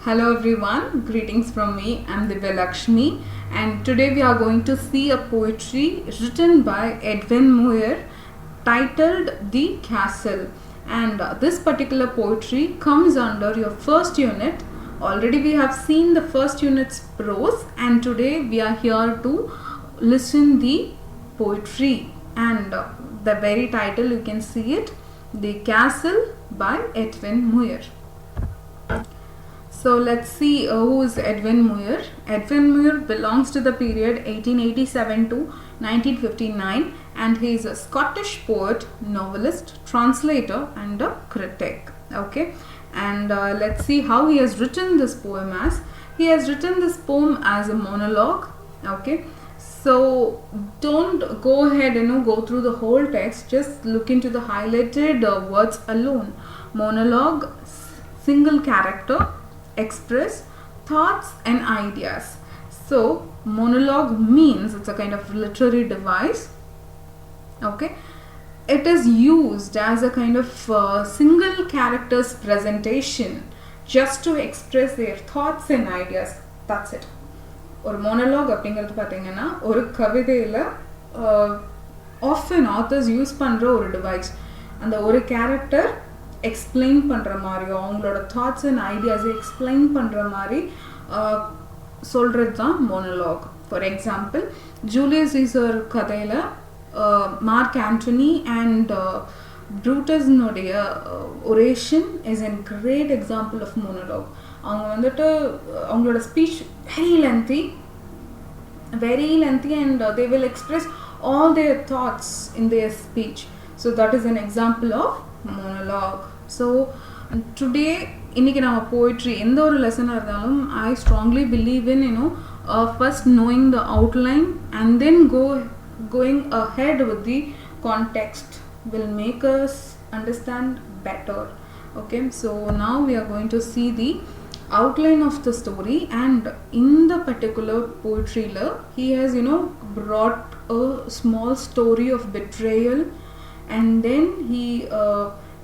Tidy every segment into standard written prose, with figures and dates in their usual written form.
Hello everyone, greetings from me. I'm Divya Lakshmi, and today we are going to see a poetry written by Edwin Muir titled The Castle. And this particular poetry comes under your first unit. Already we have seen the first unit's prose, and today we are here to listen the poetry. And the very title, you can see it, The Castle by Edwin Muir. So let's see who is Edwin Muir. Edwin Muir belongs to the period 1887 to 1959, and he is a Scottish poet, novelist, translator and a critic. Okay, and let's see how he has written this poem as. He has written this poem as a monologue. Okay, so don't go ahead and go through the whole text, just look into the highlighted words alone. Monologue, single character, express thoughts and ideas. So monologue means it's a kind of literary device. Okay, it is used as a kind of single character's presentation just to express their thoughts and ideas. That's it. ஒரு monologue அப்படிங்கிறது பார்த்தீங்கன்னா ஒரு கவிதையில் often authors use பண்ணுற ஒரு device. அந்த ஒரு character explain பண்ணுற மாதிரியோ அவங்களோட தாட்ஸ் அண்ட் ஐடியாஸை எக்ஸ்பிளைன் பண்ணுற மாதிரி சொல்கிறது தான் monologue. For example, Julius Caesar கதையில் மார்க் ஆண்டனி அண்ட் ப்ரூட்டஸ்னுடைய oration is an great example of monologue. அவங்க வந்துட்டு அவங்களோட speech very lengthy and they will express all their thoughts in their speech. So that is an example of monologue. So today இன்னைக்கு நம்ம poetry எந்த ஒரு லெசனாக இருந்தாலும் I strongly believe in first knowing the outline and then going ahead with the context will make us understand better. Okay, so now we are going to see the outline of the story, and in the particular poetry he has brought a small story of betrayal, and then he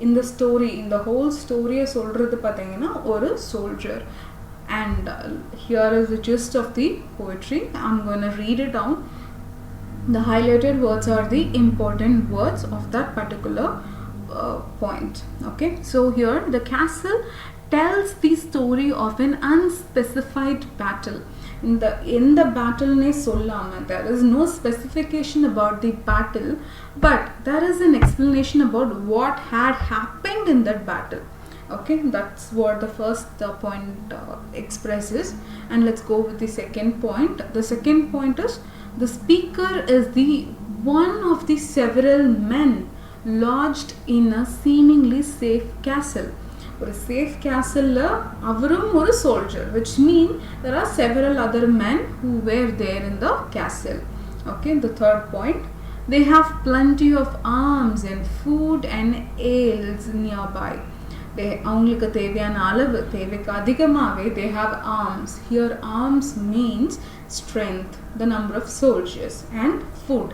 in the story, in the whole story சொல்றது பாத்தீங்கன்னா ஒரு soldier, and here is the gist of the poetry. I'm going to read it down. The highlighted words are the important words of that particular point. Okay, so here the castle tells the story of an unspecified battle. In the battle ne sollama, there is no specification about the battle, but there is an explanation about what had happened in that battle. Okay, that's what the first point expresses, and let's go with the second point. The second point is the speaker is the one of the several men lodged in a seemingly safe castle. ஒரு safe கேசலில் அவரும் ஒரு soldier, which mean there are several other men who were there in the castle. Okay, the third point, they have plenty of arms and food and ales nearby. அவங்களுக்கு தேவையான அளவு, தேவைக்கு அதிகமாகவே they have arms. Here arms means strength, the number of soldiers, and food.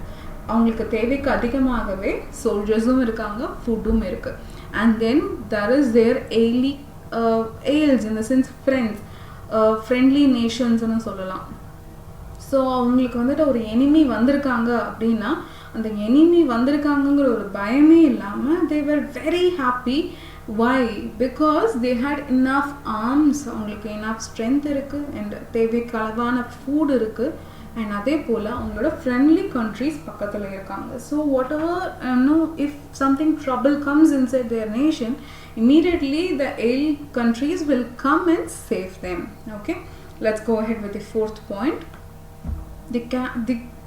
அவங்களுக்கு தேவைக்கு அதிகமாகவே சோல்ஜர்ஸும் இருக்காங்க, ஃபுட்டும் இருக்குது. And then there is their ales, in the sense friends, friendly nations னு சொல்லலாம். ஸோ அவங்களுக்கு வந்துட்டு ஒரு எனிமி வந்திருக்காங்க அப்படின்னா அந்த எனிமி வந்திருக்காங்கங்கிற ஒரு பயமே இல்லாமல் they were very happy. Why? Because they had enough arms, அவங்களுக்கு enough strength இருக்குது, and தேவைக்கு அளவான food இருக்குது, and அதே போல் அவங்களோட ஃப்ரெண்ட்லி கண்ட்ரிஸ் பக்கத்தில் இருக்காங்க. So what ever if something trouble comes inside their nation, immediately the ale countries will come and save them. Okay, let's go ahead with the fourth point. The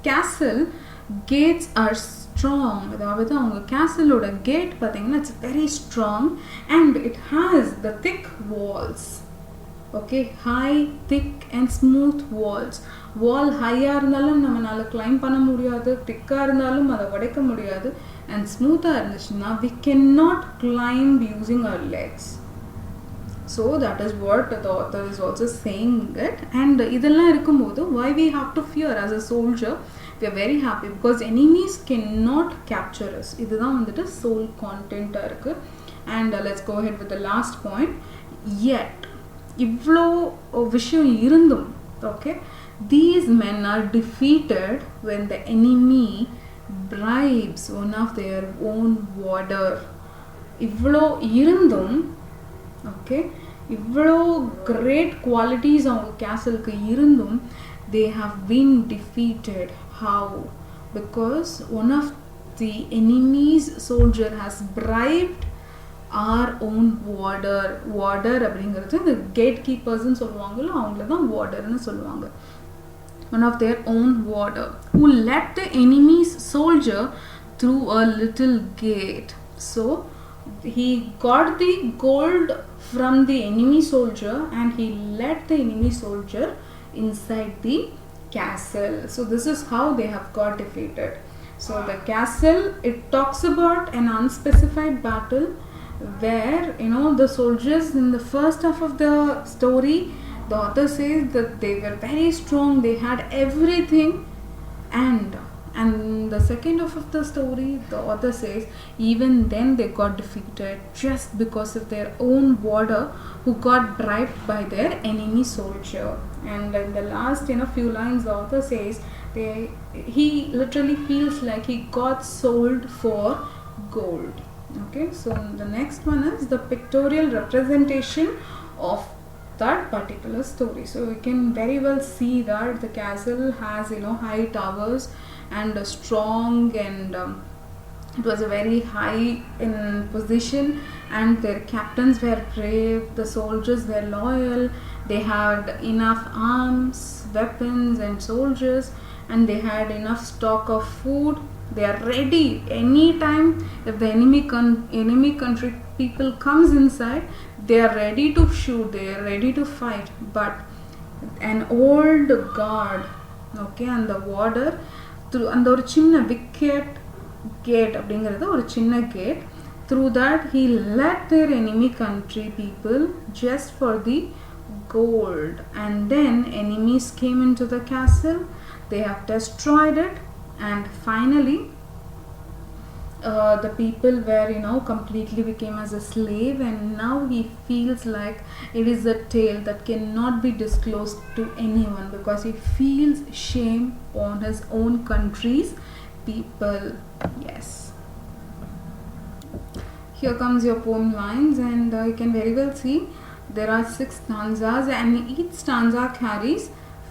castle gates are strong. அதாவது அவங்க கேசலோட gate பார்த்தீங்கன்னா it's very strong and it has the thick walls. Okay, high, thick and smooth walls. வால் ஹையாக இருந்தாலும் நம்மளால claim பண்ண முடியாது, திக்காக இருந்தாலும் அதை உடைக்க முடியாது, அண்ட் ஸ்மூத்தாக இருந்துச்சுன்னா we cannot climb using our legs. So that is what the author is also saying it. And இதெல்லாம் இருக்கும்போது why we have to fear as a soldier? We are very happy because enemies cannot capture us. இதுதான் வந்துட்டு soul content இருக்குது. And let's go ahead with the last point. Yet இவ்வளோ விஷயம் இருந்தும் okay, these men are defeated when the enemy bribes one of their own warder. இவ்வளோ இருந்தும் okay, இவ்வளோ great qualities அவங்க கேசலுக்கு இருந்தும் they have been defeated. How? Because one of the enemy's soldier has bribed our own warder. அப்படிங்கிறது இந்த gate கீப்பர்ஸ்ன்னு சொல்லுவாங்கல்ல, அவங்கள தான் வார்டர்னு சொல்லுவாங்க. One of their own warder who let the enemy's soldier through a little gate. So he got the gold from the enemy soldier and he led the enemy soldier inside the castle. So this is how they have got defeated. So the castle, it talks about an unspecified battle where the soldiers in the first half of the story, the author says that they were very strong, they had everything, and the second half of the story, the author says even then they got defeated just because of their own warder who got bribed by their enemy soldier. And in the last few lines, the author says he literally feels like he got sold for gold. Okay, so the next one is the pictorial representation of that particular story. So you can very well see that the castle has high towers and a strong, and it was a very high in position, and their captains were brave, the soldiers were loyal, they had enough arms, weapons and soldiers, and they had enough stock of food. They are ready anytime if the enemy country people comes inside, they are ready to shoot, they are ready to fight. But an old guard, okay, and the warder through and ஒரு சின்ன wicket gate அப்படிங்கிறது ஒரு சின்ன gate, through that he led their enemy country people just for the gold. And then enemies came into the castle, they have destroyed it, and finally the people were completely became as a slave, and now he feels like it is a tale that cannot be disclosed to anyone because he feels shame on his own country's people. Yes, here comes your poem lines, and you can very well see there are 6 stanzas and each stanza carries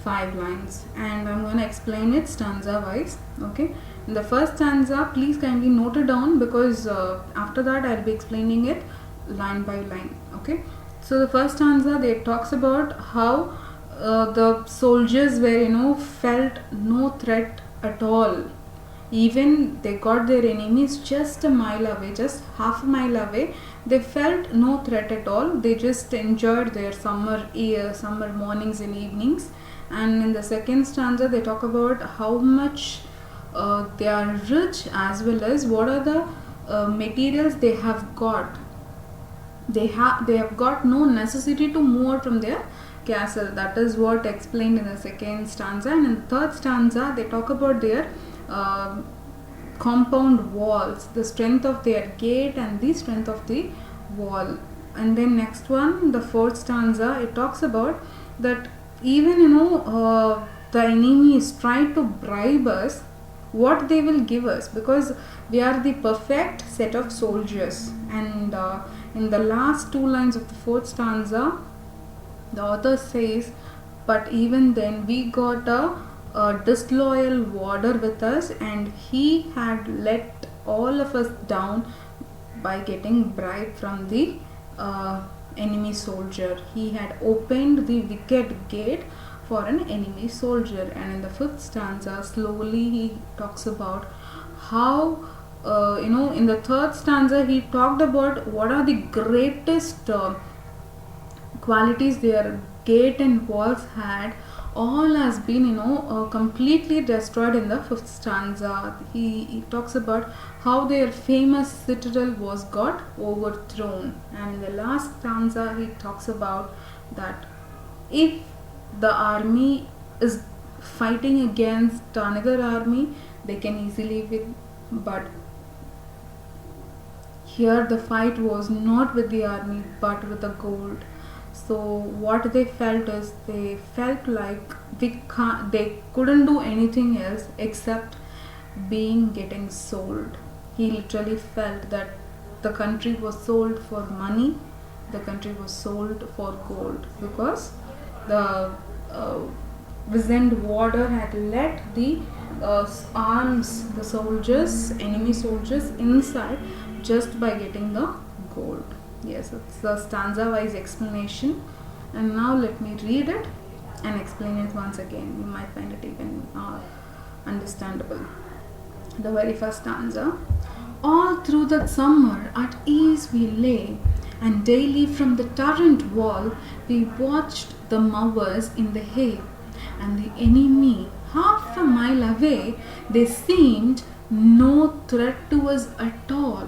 5 lines, and I'm going to explain it stanza wise. Okay, in the first stanza, please kindly note it down because after that I'll be explaining it line by line. Okay, so the first stanza, they talks about how the soldiers were felt no threat at all. Even they got their enemies just a mile away, just half a mile away, they felt no threat at all. They just enjoyed their summer mornings and evenings. And in the second stanza, they talk about how much they are rich, as well as what are the materials they have got. They have got no necessity to move out from their castle. That is what explained in the second stanza. And in the third stanza, they talk about their compound walls, the strength of their gate and the strength of the wall. And then next one, the fourth stanza, it talks about that even the enemy is trying to bribe us, what they will give us, because we are the perfect set of soldiers. And in the last 2 lines of the fourth stanza, the author says, but even then we got a disloyal warder with us, and he had let all of us down by getting bribe from the enemy soldier. He had opened the wicket gate for an enemy soldier. And in the 5th stanza, slowly he talks about how in the 3rd stanza he talked about what are the greatest qualities their gate and walls had. All has been completely destroyed in the 5th stanza. He talks about how their famous citadel was got overthrown. And in the last stanza, he talks about that if the army is fighting against another army, they can easily win, but here the fight was not with the army but with the gold. So what they felt is they felt like they couldn't do anything else except getting sold. He literally felt that the country was sold for money, the country was sold for gold, because the Wizened Warder had let the arms, the soldiers, enemy soldiers inside just by getting the gold. Yes, it's the stanza wise explanation. And now let me read it and explain it once again. You might find it even understandable. The very first stanza. All through that summer at ease we lay, and daily from the turret wall we watched the mowers in the hay, and the enemy half a mile away, they seemed no threat to us at all.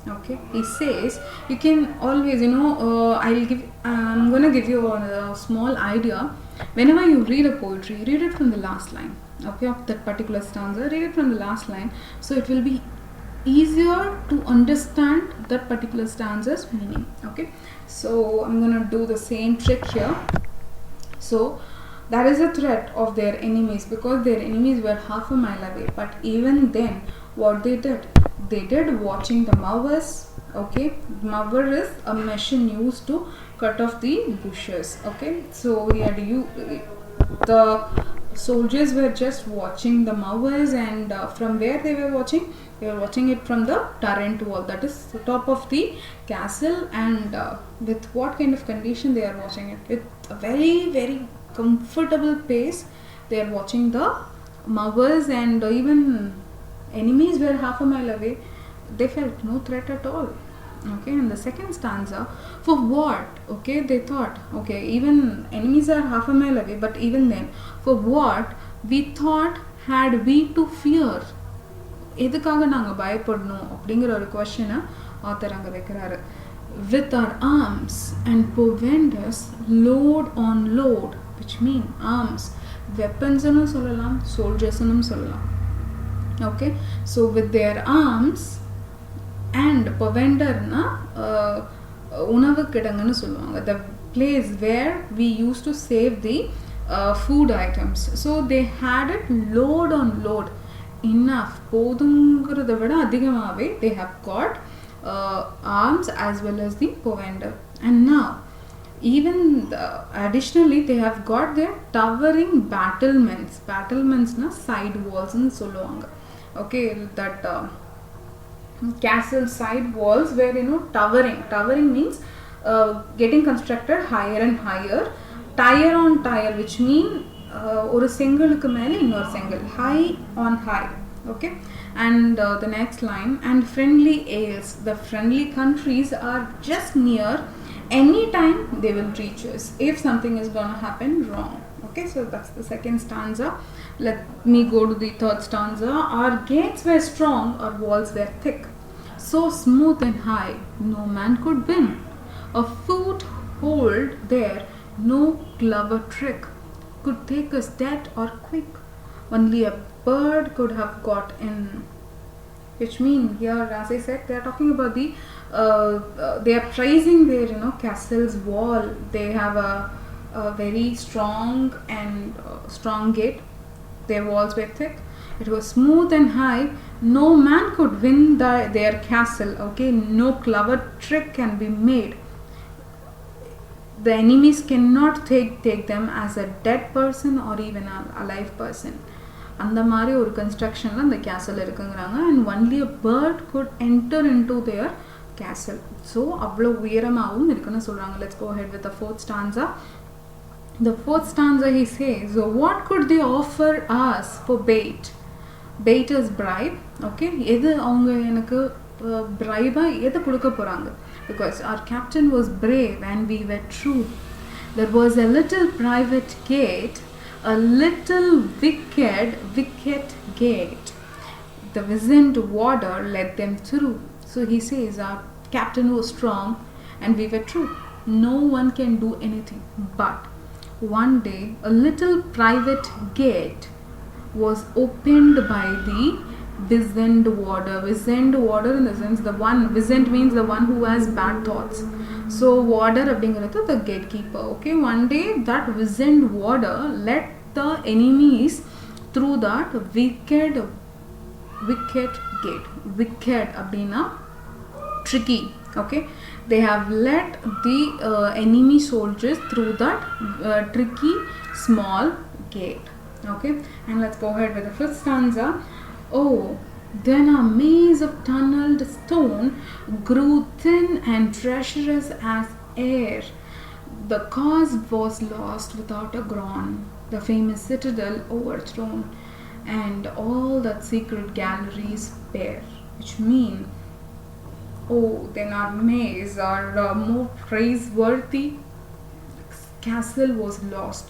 Okay, he says you can always, I'm gonna give you a small idea. Whenever you read a poetry, read it from the last line, okay, of that particular stanza. Read it from the last line, so it will be easier to understand that particular stanza's meaning. Okay, so I'm gonna do the same trick here. So that is a threat of their enemies, because their enemies were half a mile away. But even then, what they did watching the mowers. Okay, mower is a machine used to cut off the bushes. Okay, so the soldiers were just watching the mowers, and from where they were watching? They were watching it from the turret wall, that is the top of the castle. And with what kind of condition they are watching it? With a very, very comfortable pace, they are watching the mowers, and even enemies were half a mile away. They felt no threat at all. Okay, and the second stanza, for what? Okay, they thought, okay, even enemies are half a mile away, but even then, for what we thought had we to fear? எதுக்காக நாங்க பயப்படணும் அப்படிங்கிற ஒரு கொஸ்டினை author அங்க வைக்கிறாரு. With our arms and provenders load on load, which mean arms, weapons anu சொல்லலாம், soldiers anu சொல்லலாம். Okay, so with their arms and provender na உணவு கிடங்குன்னு சொல்லுவாங்க, the place where we used to save the food items. So they had it load on load, enough, போதுங்கிறத விட அதிகமாகவே they have got arms as well as the provender. And now even additionally they have got their towering battlements na side walls ன்னு சொல்லுவாங்க. Okay, that castle side walls were towering means getting constructed higher and higher, tier on tier, which mean ஒரு செங்கலுக்கு மேல இன்னொரு செங்கல், high on high. Okay, and the next line, and friendly ales, the friendly countries are just near, anytime they will reach us if something is gonna happen wrong. Okay, so that's the second stanza. Let me go to the third stanza. Our gates were strong, our walls were thick, so smooth and high no man could win a foothold there, no clever trick could take us dead or quick, only a bird could have got in. Which mean here, as I said, they are talking about the they are praising their castle's wall. They have a very strong and strong gate. Their walls were thick, it was smooth and high, no man could win their castle. Okay, no clever trick can be made. The enemies cannot take them as a dead person or even a alive person. அந்த மாதிரி ஒரு கன்ஸ்ட்ரக்ஷன்ல அந்த கேசல் இருக்குங்கிறாங்க. and only a bird could enter into their castle. so அவ்வளோ உயரமாகவும் இருக்குன்னு சொல்றாங்க. let's go ahead with the fourth stanza. The fourth stanza, he says, so what could they offer us for bait? Bait is bribe. Okay, எது அவங்க எனக்கு bribe எது கொடுக்க போறாங்க? Because our captain was brave and we were true. There was a little private gate, a little wicket gate. The Wizened Warder led them through. So he says our captain was strong and we were true. No one can do anything. But one day a little private gate was opened by the Wizened Warder. Wizened Warder in the sense, the one, Wizened means the one who has bad thoughts. So warder அப்படிங்கிறது the gatekeeper. Okay, one day that wizened warder led the enemies through that wicked gate. Wicked அப்படின்னா tricky. Okay, they have led the enemy soldiers through that tricky small gate. Okay, and let's go ahead with the fifth stanza. Oh, then a maze of tunneled stone grew thin and treacherous as air. The cause was lost without a groan, the famous citadel overthrown, and all that secret galleries bare. Which mean, oh, then our maze, our more praiseworthy castle was lost.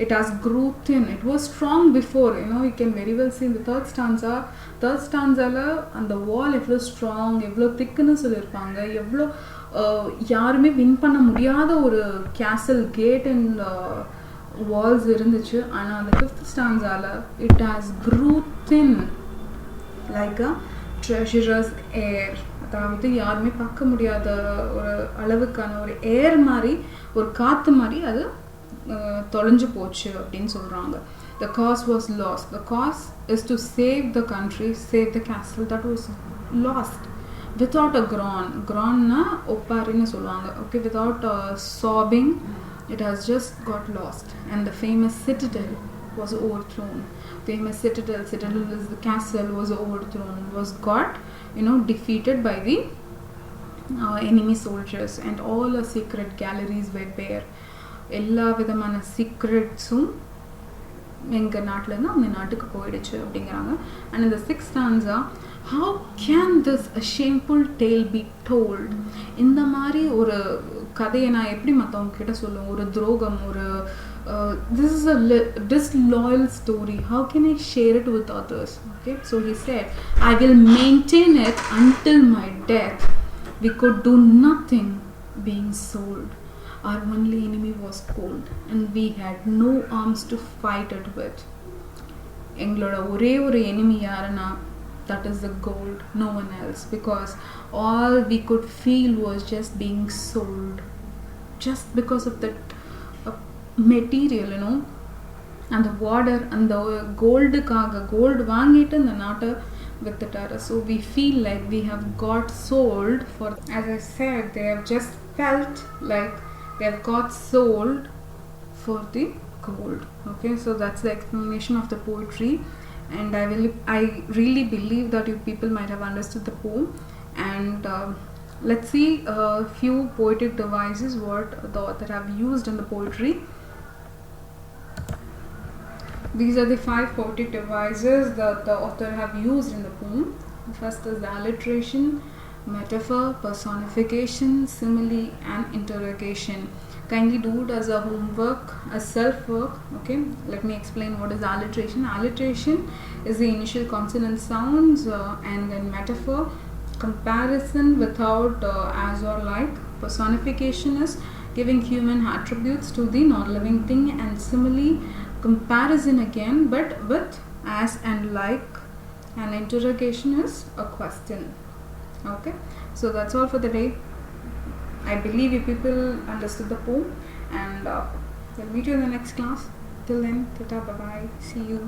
It has grew thin. It was strong before, you can very well see in the third stanza la and the wall evlo strong, evlo thickness சொல்லிருப்பாங்க, evlo யாருமே win பண்ண முடியாத ஒரு castle gate and walls இருந்துச்சு. ஆனா அந்த fifth stanza la it has grew thin like a treacherous air. அதாவது யாருமே பார்க்க முடியாத ஒரு அளவுக்கான ஒரு ஏர் மாதிரி, ஒரு காத்து மாதிரி அது தொலைஞ்சு போச்சு அப்படின்னு சொல்றாங்க. The cause was lost. The cause is to save the country, save the castle that was lost without a groan. Groan-na opparinu சொல்லுவாங்க. Okay, without sobbing, it has just got lost. And the famous citadel was overthrown. Famous citadel is the castle, was overthrown, was got defeated by the enemy soldiers, and all the secret galleries were bare. எல்லா விதமான சீக்ரெட்ஸும் எங்கள் நாட்டிலேருந்து அந்த நாட்டுக்கு போயிடுச்சு அப்படிங்கிறாங்க. And இந்த sixth stanza, how can this a shameful tale be told? இந்த மாதிரி ஒரு கதையை நான் எப்படி மற்றவங்க கிட்ட சொல்லுவேன்? ஒரு துரோகம், ஒரு this is a disloyal story. How can I share it with others? Okay, so he said, I will maintain it until my death. We could do nothing being sold. Our only enemy was cold, and we had no arms to fight it with. எங்களோட ஒரே ஒரு enemy யாருன்னா, that is the gold, no one else, because all we could feel was just being sold, just because of that material, and the water and the goldக்காக gold வாங்கிட்டு அந்த நாட்டை வித்துட்டாரு. So we feel like we have got sold for, as I said, they have just felt like they have got sold for the gold. Okay, so that's the explanation of the poetry, and I really believe that you people might have understood the poem. And let's see a few poetic devices what the author have used in the poetry. These are the 5 poetic devices that the author have used in the poem. The first is the alliteration, metaphor, personification, simile, and interrogation. Kindly do it as a homework, as self-work. Okay, let me explain what is alliteration. Alliteration is the initial consonant sounds, and then metaphor, comparison without as or like. Personification is giving human attributes to the non-living thing, and simile, comparison again but with as and like. And interrogation is a question. Okay, so that's all for the day. I believe you people understood the poem, and we'll meet you in the next class. Till then, tata, bye bye, see you.